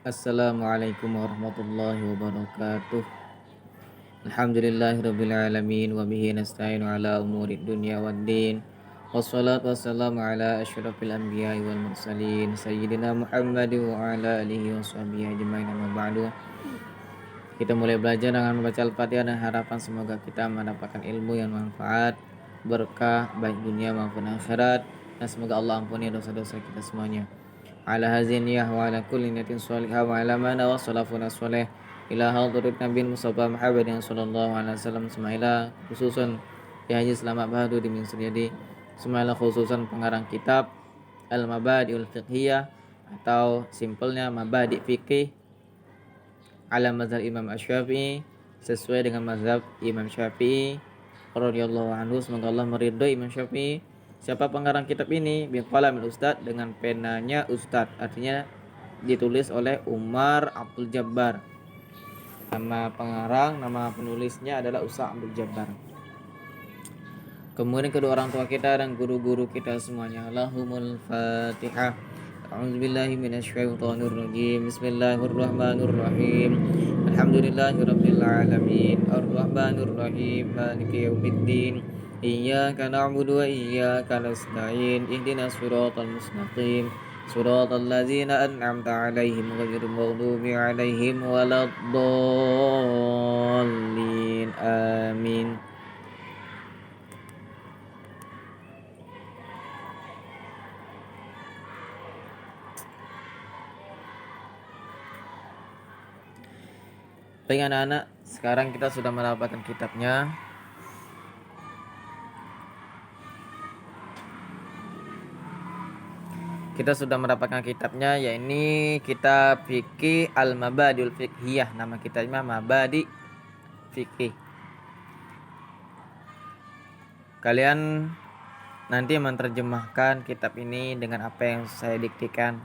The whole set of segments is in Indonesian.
Assalamualaikum warahmatullahi wabarakatuh. Alhamdulillahirabbil alamin wa bihi nasta'inu ala umurid dunya waddin. Wassalatu wassalamu ala asyrafil anbiya'i wal mursalin sayyidina Muhammad wa ala alihi washabihi ajmain, amma ba'du. Kita mulai belajar dengan membaca Al-Fatihah dan harapan semoga kita mendapatkan ilmu yang manfaat, berkah baik dunia maupun akhirat, dan semoga Allah ampuni dosa-dosa kita semuanya. Ala haziniyah wa ala kulli niyatin shalihah wa ala mana wa salafuna sholih ila hadirat Nabi Mustafa Muhammadin sallallahu alaihi wasallam, semaila khususan ya Haji Selamat Bahadur di Min Suryadi, semaila khususan pengarang kitab Al-Mabadi'ul Fiqhiyah atau simpelnya Mabadi' Fikih ala mazhab Imam Asy-Syafi'i, sesuai dengan mazhab Imam Syafi'i radhiyallahu anhu. Semoga Allah meridhoi Imam Syafi'i. Siapa pengarang kitab ini? Biqalamil Ustad, dengan penanya Ustad, artinya ditulis oleh Umar Abdul Jabbar. Nama pengarang, nama penulisnya adalah Ustaz Abdul Jabbar. Kemudian kedua orang tua kita dan guru-guru kita semuanya. Allahumul Fatihah. A'udzubillahi minasyaitonir rajim. Bismillahirrahmanirrahim. Alhamdulillahirabbil alamin. Arrahmanir rahim. Maliki yaumiddin. Iyyaka na'budu wa iyyaka nasta'in. Ihdinas siratal mustaqim. Suratal ladzina an'amta 'alaihim ghairil maghdubi 'alaihim waladdallin. Amin. Baik anak-anak, sekarang kita sudah mendapatkan kitabnya. Kita sudah mendapatkan kitabnya, yaitu kitab Fikih Al-Mabadi'ul Fiqhiyah. Nama kitabnya Mabadi' Fikih. Kalian nanti menerjemahkan kitab ini dengan apa yang saya diktikan,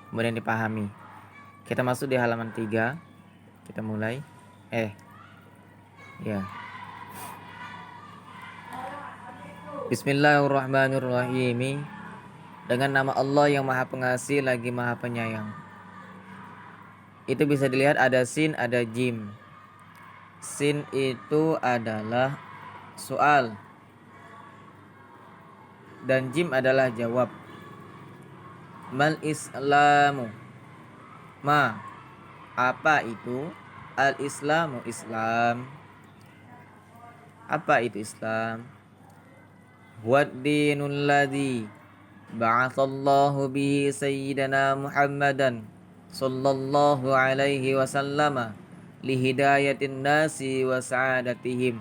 kemudian dipahami. Kita masuk di halaman 3. Kita mulai. Bismillahirrahmanirrahim. Dengan nama Allah yang Maha Pengasih lagi Maha Penyayang. Itu bisa dilihat ada sin, ada jim. Sin itu adalah soal dan jim adalah jawab. Mal islamu, ma, apa itu? Al islamu, Islam. Apa itu Islam? Wad dinul ladzi ba'atsallahu bihi sayyidana Muhammadan sallallahu alaihi wasallama lihidayatin nasi wa sa'adatihim.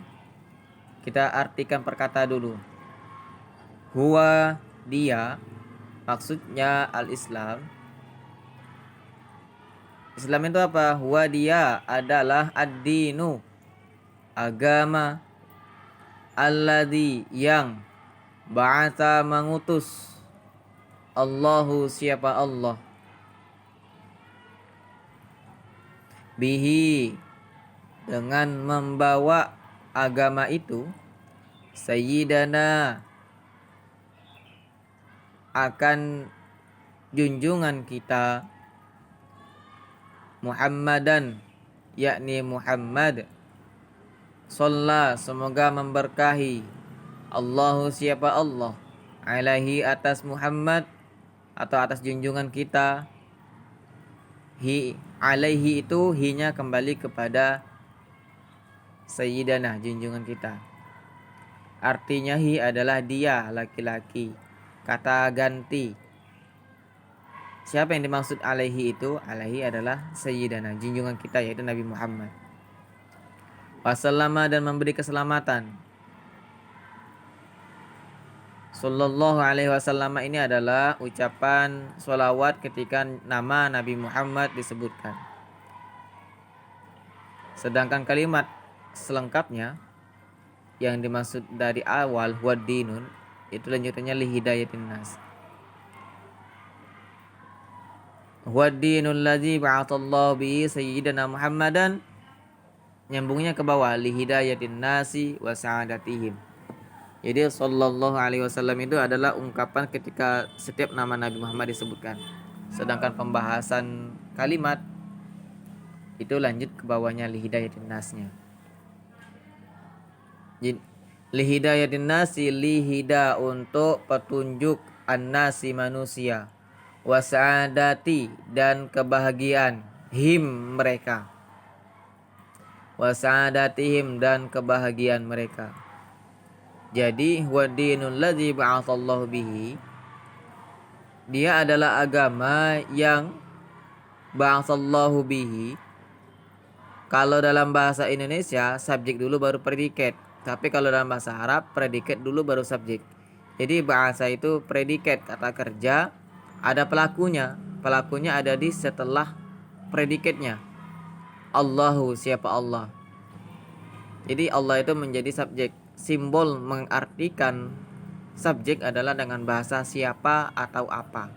Kita artikan perkata dulu. Huwa, dia, maksudnya al-Islam. Islam itu apa? Huwa, dia adalah ad-dinu, agama, alladzi, yang, ba'atha, mengutus, Allahu, siapa Allah, bihi, dengan membawa agama itu, sayyidana, akan junjungan kita, Muhammadan, yakni Muhammad, shalla, semoga memberkahi, Allahu, siapa Allah, alaihi, atas Muhammad atau atas junjungan kita. Alaihi itu hinya kembali kepada sayyidana, junjungan kita. Artinya hi adalah dia, laki-laki, kata ganti. Siapa yang dimaksud alaihi itu? Alaihi adalah sayyidana, junjungan kita, yaitu Nabi Muhammad. Wasallama, dan memberi keselamatan. Sallallahu alaihi wasallam ini adalah ucapan sholawat ketika nama Nabi Muhammad disebutkan. Sedangkan kalimat selengkapnya yang dimaksud dari awal huwaddinun, itu lanjutannya lihidayatin nas. Huwaddinul ladzi ba'atsallahu bihi sayyidina Muhammadan, nyambungnya ke bawah, lihidayatin nasi wa sa'adatihim. Jadi sallallahu alaihi wasallam itu adalah ungkapan ketika setiap nama Nabi Muhammad disebutkan. Sedangkan pembahasan kalimat itu lanjut ke bawahnya lihidayatin nasnya. Lihidayatin nasi, lihida untuk petunjuk, an-nasi manusia, wasa'adati dan kebahagiaan, him mereka, wasa'adatihim dan kebahagiaan mereka. Jadi wadinul ladzi ba'atsallahu bihi, dia adalah agama yang ba'atsallahu bihi. Kalau dalam bahasa Indonesia subjek dulu baru predikat, tapi kalau dalam bahasa Arab predikat dulu baru subjek. Jadi bahasa itu predikat kata kerja, ada pelakunya. Pelakunya ada di setelah predikatnya. Allahu, siapa Allah. Jadi Allah itu menjadi subjek. Simbol mengartikan subjek adalah dengan bahasa siapa atau apa.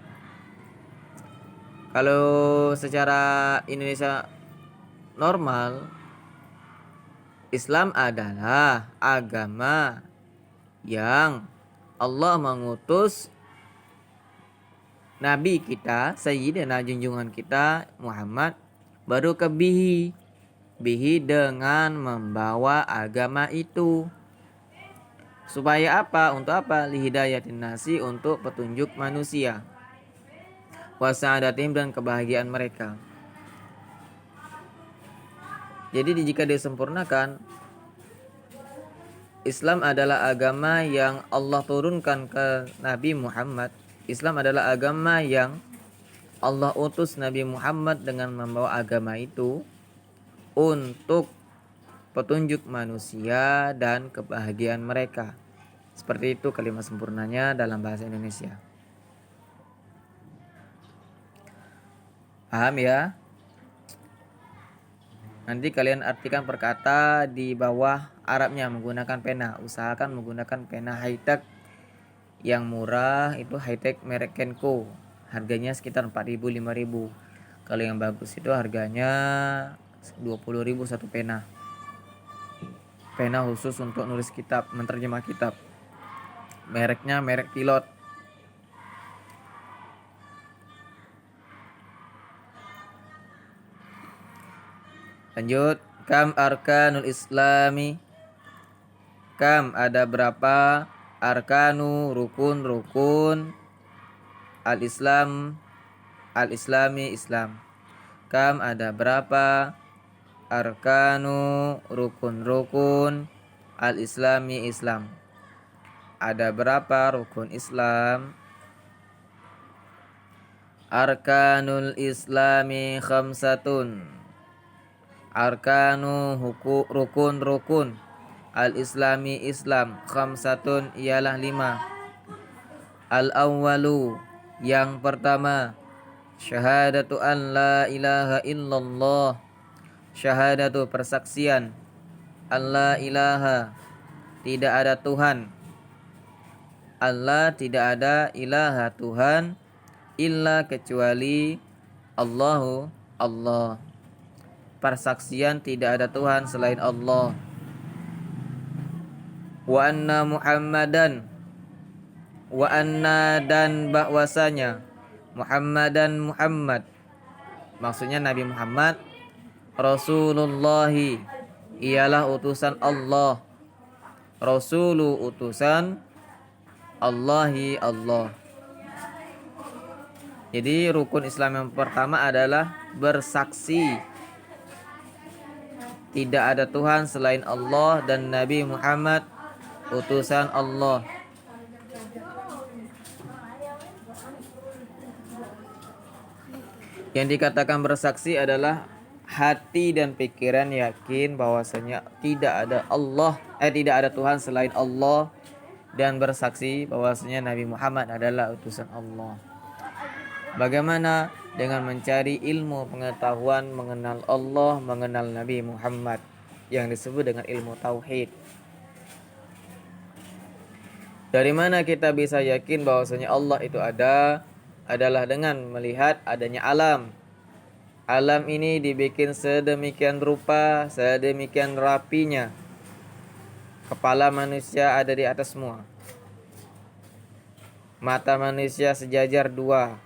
Kalau secara Indonesia normal, Islam adalah agama yang Allah mengutus Nabi kita, Sayyidina junjungan kita Muhammad, baru ke bihi. Bihi dengan membawa agama itu. Supaya apa? Untuk apa? Lihidayatin nasi, untuk petunjuk manusia. Wasa'adatim dan kebahagiaan mereka. Jadi jika disempurnakan, Islam adalah agama yang Allah turunkan ke Nabi Muhammad. Islam adalah agama yang Allah utus Nabi Muhammad dengan membawa agama itu untuk petunjuk manusia dan kebahagiaan mereka. Seperti itu kalimat sempurnanya dalam bahasa Indonesia. Paham ya? Nanti kalian artikan perkata di bawah Arabnya menggunakan pena. Usahakan menggunakan pena high-tech yang murah, itu high-tech merek Kenko. Harganya sekitar 4.000 5.000. Kalau yang bagus itu harganya 20.000 satu pena. Pena khusus untuk nulis kitab, menerjemah kitab. Mereknya merek Pilot. Lanjut, kam arkanul islami. Kam ada berapa? Arkanu rukun-rukun al-islam, al-islami Islam. Kam ada berapa? Arkanu rukun-rukun al-islami Islam. Ada berapa rukun Islam? Arkanul islami khamsatun. Arkanu rukun-rukun al-islami Islam khamsatun ialah 5. Al-awwalu, yang pertama, syahadatu an la ilaha illallah. Syahadatu, persaksian, Allah ilaha, tidak ada Tuhan. Allah, tidak ada ilaha Tuhan, illa kecuali Allahu, Allah. Persaksian tidak ada Tuhan selain Allah. Wa anna Muhammadan, wa anna dan bahwasanya, Muhammadan Muhammad, maksudnya Nabi Muhammad, Rasulullahi, ialah utusan Allah. Rasulu, utusan, Allahi, Allah. Jadi rukun Islam yang pertama adalah bersaksi tidak ada Tuhan selain Allah dan Nabi Muhammad utusan Allah. Yang dikatakan bersaksi adalah hati dan pikiran yakin bahwasanya tidak ada tidak ada Tuhan selain Allah, dan bersaksi bahwasanya Nabi Muhammad adalah utusan Allah. Bagaimana? Dengan mencari ilmu pengetahuan mengenal Allah, mengenal Nabi Muhammad, yang disebut dengan ilmu tauhid. Dari mana kita bisa yakin bahwasanya Allah itu ada? Adalah dengan melihat adanya alam. Alam ini dibikin sedemikian rupa, sedemikian rapinya. Kepala manusia ada di atas semua. Mata manusia sejajar 2.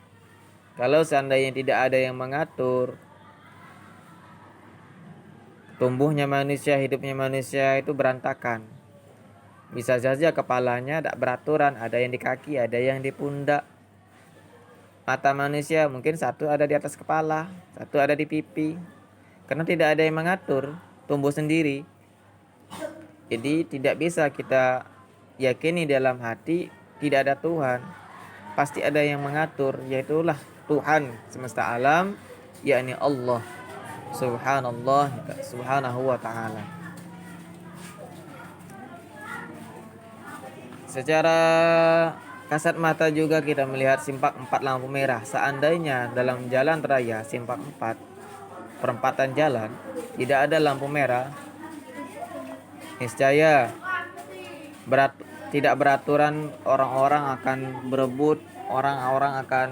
Kalau seandainya tidak ada yang mengatur, tumbuhnya manusia, hidupnya manusia itu berantakan. Bisa saja kepalanya tidak beraturan, ada yang di kaki, ada yang di pundak. Mata manusia mungkin satu ada di atas kepala, satu ada di pipi. Karena tidak ada yang mengatur, tumbuh sendiri. Jadi tidak bisa kita yakini dalam hati tidak ada Tuhan. Pasti ada yang mengatur, yaitulah Tuhan semesta alam, yakni Allah subhanahu wa ta'ala. Secara kasat mata juga kita melihat simpang 4 lampu merah. Seandainya dalam jalan raya simpang 4, perempatan jalan, tidak ada lampu merah, niscaya tidak beraturan, orang-orang akan berebut, orang-orang akan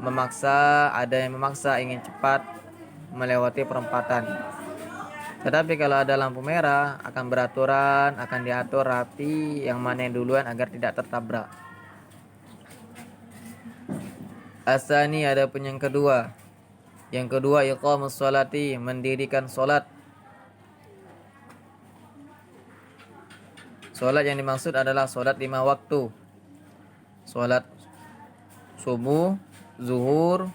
memaksa, ada yang memaksa ingin cepat melewati perempatan. Tetapi kalau ada lampu merah akan beraturan, akan diatur rapi yang mana yang duluan agar tidak tertabrak. Asani ada pun yang kedua. Yang kedua iqamus sholati, mendirikan solat. Solat yang dimaksud adalah solat 5 waktu. Solat subuh, zuhur,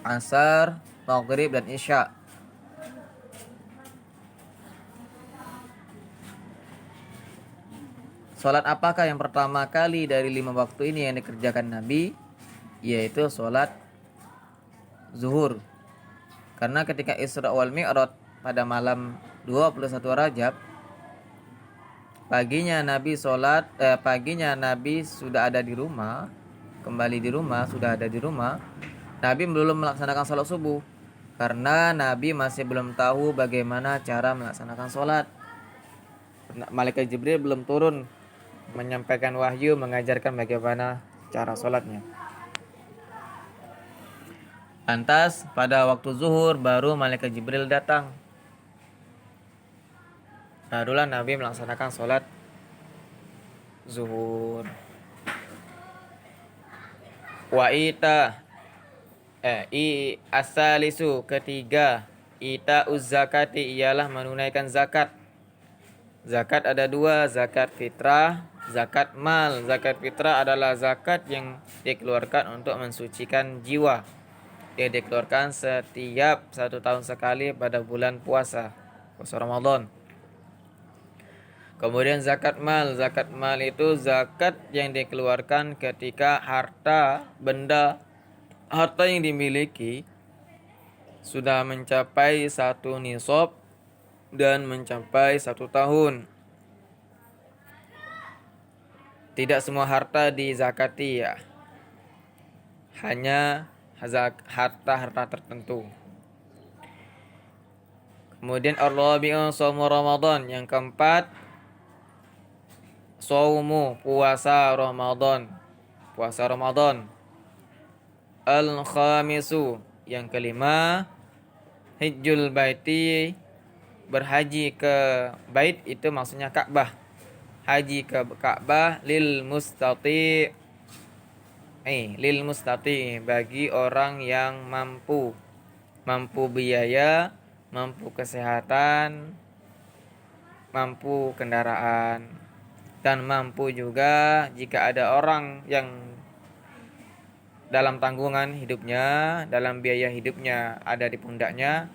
asar, maghrib dan isya. Solat apakah yang pertama kali dari 5 waktu ini yang dikerjakan Nabi? Yaitu solat zuhur. Karena ketika Isra wal Mi'raj pada malam 21 Rajab, paginya Nabi sudah ada di rumah, kembali di rumah, sudah ada di rumah. Nabi belum melaksanakan salat subuh karena Nabi masih belum tahu bagaimana cara melaksanakan salat. Malaikat Jibril belum turun menyampaikan wahyu, mengajarkan bagaimana cara salatnya. Lantas pada waktu zuhur baru malaikat Jibril datang. Barulah Nabi melaksanakan salat zuhur. Wa ita asalisu ketiga, ita zakati ialah menunaikan zakat. Zakat ada 2, zakat fitrah, zakat mal. Zakat fitrah adalah zakat yang dikeluarkan untuk mensucikan jiwa. Dia dikeluarkan setiap 1 tahun sekali pada bulan puasa Ramadan. Kemudian zakat mal. Zakat mal itu zakat yang dikeluarkan ketika harta yang dimiliki sudah mencapai 1 nisab dan mencapai 1 tahun. Tidak semua harta dizakati ya. Hanya harta tertentu. Kemudian ar-rabi'u shaumu Ramadan. Yang keempat, shaumu, puasa Ramadan. Puasa Ramadan. Al-khamisu, yang kelima, hajjul baiti, berhaji ke bait, itu maksudnya Ka'bah. Haji ke Ka'bah lil mustati, bagi orang yang mampu biaya, mampu kesehatan, mampu kendaraan, dan mampu juga jika ada orang yang dalam tanggungan hidupnya, dalam biaya hidupnya ada di pundaknya,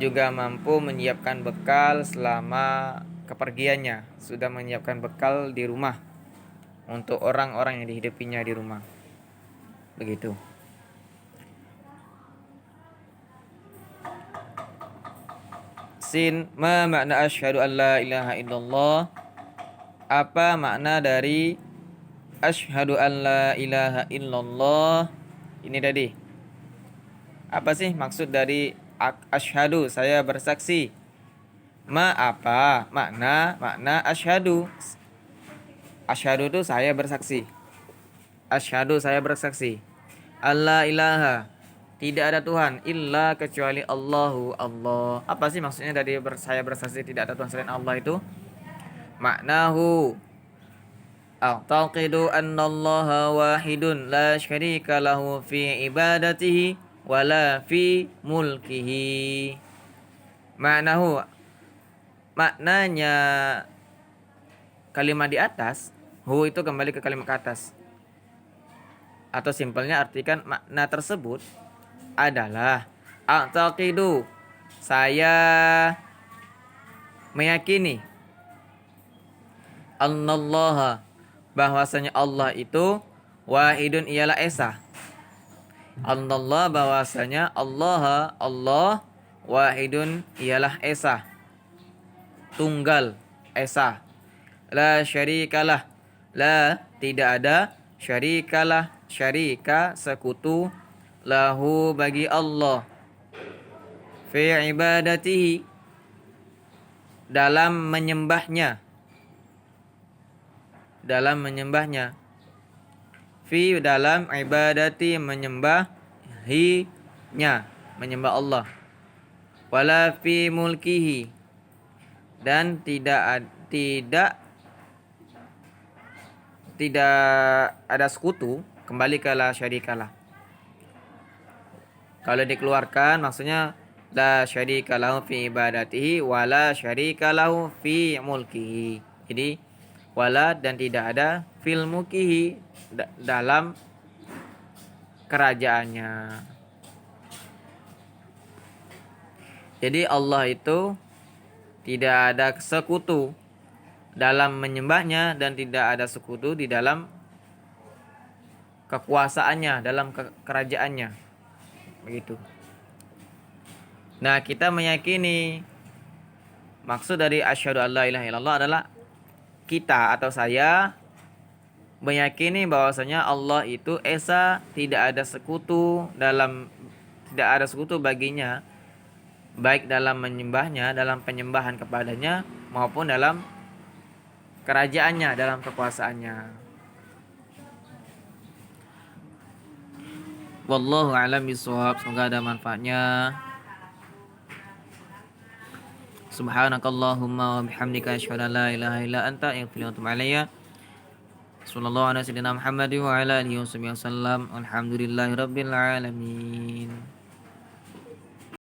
juga mampu menyiapkan bekal selama kepergiannya, sudah menyiapkan bekal di rumah untuk orang-orang yang dihidupinya di rumah. Begitu. Sin, ma makna asyhadu an la ilaha illallah? Apa makna dari asyhadu an la ilaha illallah? Ini tadi. Apa sih maksud dari asyhadu, saya bersaksi? Apa makna asyhadu? Asyhadu itu saya bersaksi. Asyhadu, saya bersaksi. Allah ilaha, tidak ada Tuhan illa kecuali Allahu, Allah. Apa sih maksudnya dari saya bersaksi tidak ada Tuhan selain Allah itu? Maknahu, A'taqidu annallaha wahidun la syarika lahu fi ibadatihi wala fi mulkihi. Maknanya kalimat di atas, hu itu kembali ke kalimat ke atas. Atau simpelnya artikan makna tersebut adalah a'taqidu, saya meyakini, annallaha, bahwasanya Allah itu wahidun ialah esa. Allah, bahwasanya Allah wahidun ialah esa, tunggal, esa. La syarikalah, la tidak ada, syarikalah, syarika sekutu, lahu bagi Allah, fi ibadatihi dalam menyembahnya, fi dalam ibadati menyembah Allah, wala fi mulkihi dan tidak ada sekutu, kembali ke la syarikalah. Kalau dikeluarkan maksudnya la syarikalahu fi ibadatihi wala syarikalahu fi mulkihi. Jadi wala dan tidak ada fil mulkihi dalam kerajaannya. Jadi Allah itu tidak ada sekutu dalam menyembahnya dan tidak ada sekutu di dalam kekuasaannya, dalam kerajaannya. Begitu. Nah, kita meyakini maksud dari asyhadu alla ilaha illallah adalah kita atau saya meyakini bahwasanya Allah itu esa, tidak ada sekutu baginya, baik dalam menyembahnya, dalam penyembahan kepadanya maupun dalam kerajaannya, dalam kekuasaannya. Wallahu a'lam bishawab. Semoga ada manfaatnya. Subhanakallahumma wa bihamdika asyhadu an la ilaha illa anta astaghfiruka wa atubu ilaik. Sallallahu ala sayyidina Muhammad wa ala alihi wasallam. Alhamdulillahirabbil alamin.